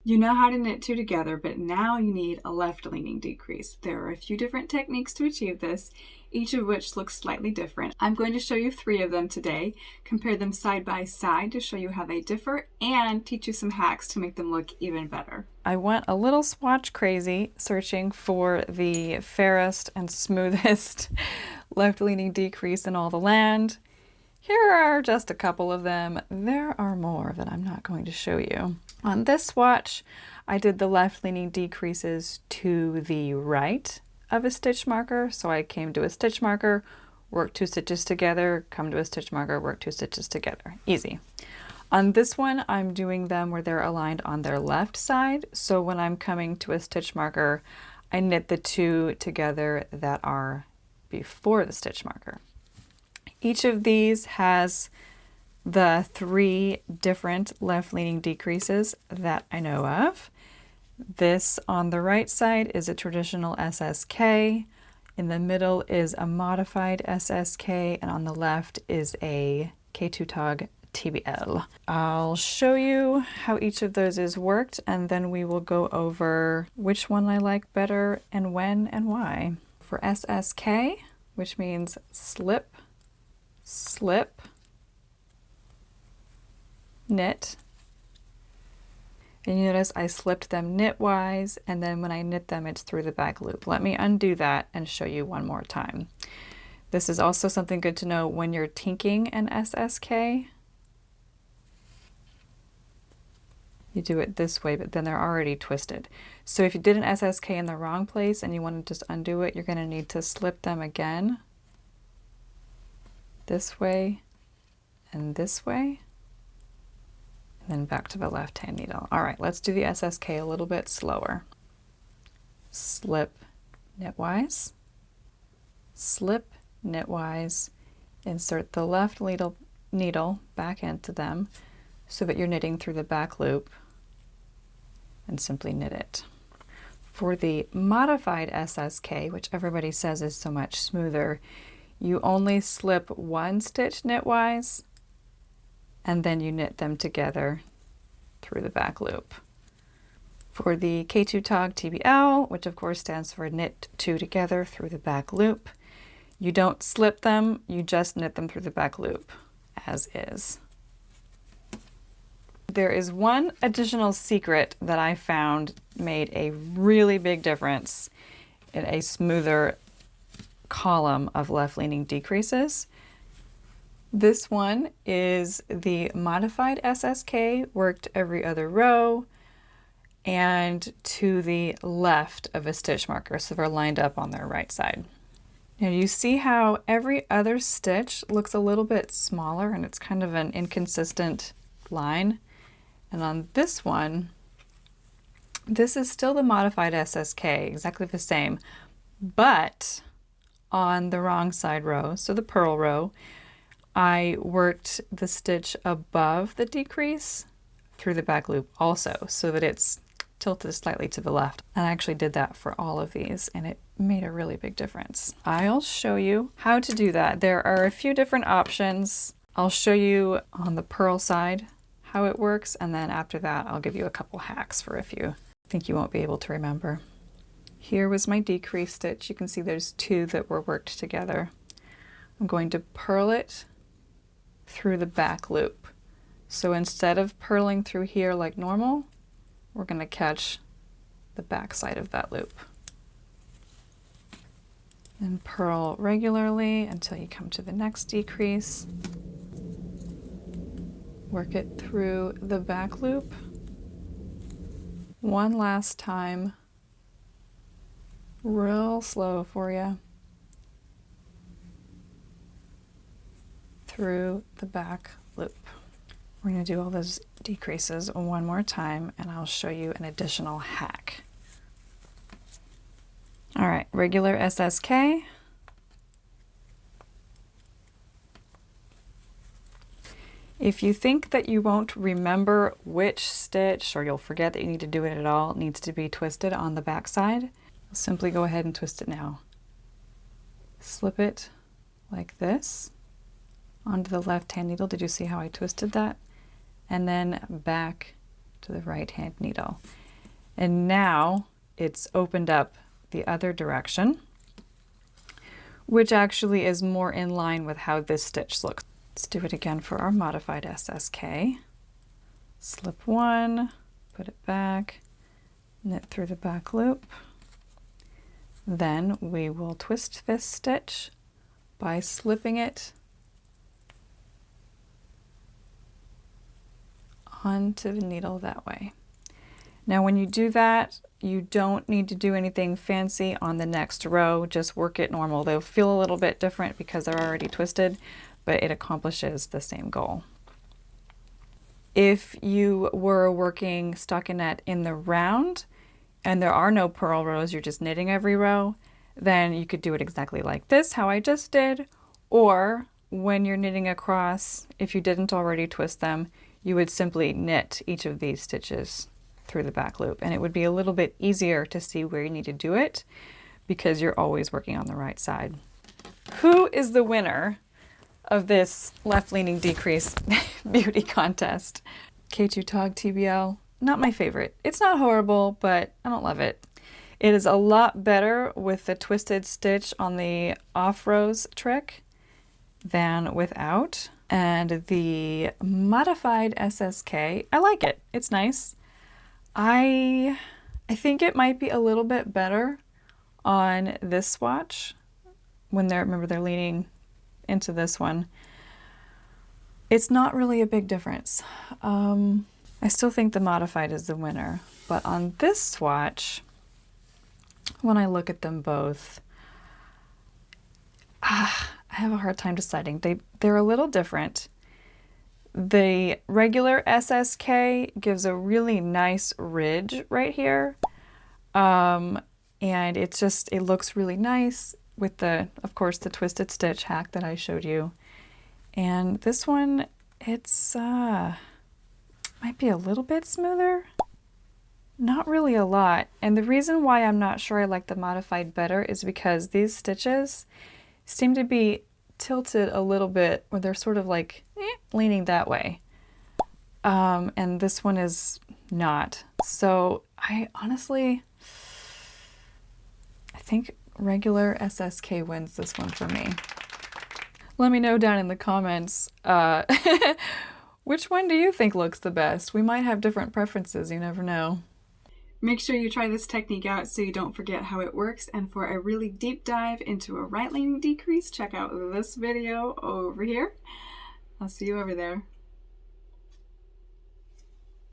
You know how to knit two together, but now you need a left-leaning decrease. There are a few different techniques to achieve this, each of which looks slightly different. I'm going to show you 3 of them today, compare them side by side to show you how they differ, and teach you some hacks to make them look even better. I went a little swatch crazy searching for the fairest and smoothest left-leaning decrease in all the land. Here are just a couple of them. There are more that I'm not going to show you. On this swatch, I did the left-leaning decreases to the right of a stitch marker. So I came to a stitch marker, work 2 stitches together, come to a stitch marker, work 2 stitches together. Easy. On this one, I'm doing them where they're aligned on their left side. So when I'm coming to a stitch marker, I knit the 2 together that are before the stitch marker. Each of these has the 3 different left-leaning decreases that I know of. This on the right side is a traditional SSK, in the middle is a modified SSK, and on the left is a K2 Tog TBL. I'll show you how each of those is worked, and then we will go over which one I like better and when and why. For SSK, which means slip, slip, knit, and you notice I slipped them knitwise, and then when I knit them it's through the back loop. Let me undo that and show you one more time. This is also something good to know when you're tinking an SSK. You do it this way, but then they're already twisted. So if you did an SSK in the wrong place and you want to just undo it, you're going to need to slip them again this way and this way. Then back to the left hand needle. All right, let's do the SSK a little bit slower. Slip, knitwise, slip, knitwise, insert the left needle back into them so that you're knitting through the back loop, and simply knit it. For the modified SSK, which everybody says is so much smoother, you only slip 1 stitch knitwise, and then you knit them together through the back loop. For the K2 Tog TBL, which of course stands for knit 2 together through the back loop, you don't slip them, you just knit them through the back loop as is. There is one additional secret that I found made a really big difference in a smoother column of left-leaning decreases. This one is the modified SSK, worked every other row and to the left of a stitch marker, so they're lined up on their right side. Now you see how every other stitch looks a little bit smaller and it's kind of an inconsistent line. And on this one, this is still the modified SSK, exactly the same, but on the wrong side row, so the purl row, I worked the stitch above the decrease through the back loop also, so that it's tilted slightly to the left. And I actually did that for all of these, and it made a really big difference. I'll show you how to do that. There are a few different options. I'll show you on the purl side how it works, and then after that I'll give you a couple hacks for if you think you won't be able to remember. Here was my decrease stitch. You can see there's 2 that were worked together. I'm going to purl it through the back loop. So instead of purling through here like normal, we're going to catch the back side of that loop. And purl regularly until you come to the next decrease. Work it through the back loop. One last time, real slow for you. Through the back loop. We're going to do all those decreases one more time and I'll show you an additional hack. All right, regular SSK. If you think that you won't remember which stitch, or you'll forget that you need to do it at all, it needs to be twisted on the back side, simply go ahead and twist it now. Slip it like this onto the left hand needle. Did you see how I twisted that? And then back to the right hand needle. And now it's opened up the other direction, which actually is more in line with how this stitch looks. Let's do it again for our modified SSK. Slip one, put it back, knit through the back loop. Then we will twist this stitch by slipping it onto the needle that way. Now when you do that, you don't need to do anything fancy on the next row, just work it normal. They'll feel a little bit different because they're already twisted, but it accomplishes the same goal. If you were working stockinette in the round and there are no purl rows, you're just knitting every row, then you could do it exactly like this, how I just did, or when you're knitting across, if you didn't already twist them, you would simply knit each of these stitches through the back loop, and it would be a little bit easier to see where you need to do it because you're always working on the right side. Who is the winner of this left-leaning decrease beauty contest? K2 Tog TBL, not my favorite. It's not horrible, but I don't love it. It is a lot better with the twisted stitch on the off rows trick than without. And the modified SSK, I like it. It's nice. I think it might be a little bit better on this swatch when they're leaning into this one. It's not really a big difference. I still think the modified is the winner, but on this swatch, when I look at them both, I have a hard time deciding. They're a little different. The regular SSK gives a really nice ridge right here. And it looks really nice with of course, the twisted stitch hack that I showed you. And this one, it's might be a little bit smoother. Not really a lot. And the reason why I'm not sure I like the modified better is because these stitches seem to be tilted a little bit, or they're sort of like leaning that way. And this one is not. So I think regular SSK wins this one for me. Let me know down in the comments, which one do you think looks the best? We might have different preferences, you never know. Make sure you try this technique out so you don't forget how it works, and for a really deep dive into a right-leaning decrease, check out this video over here. I'll see you over there.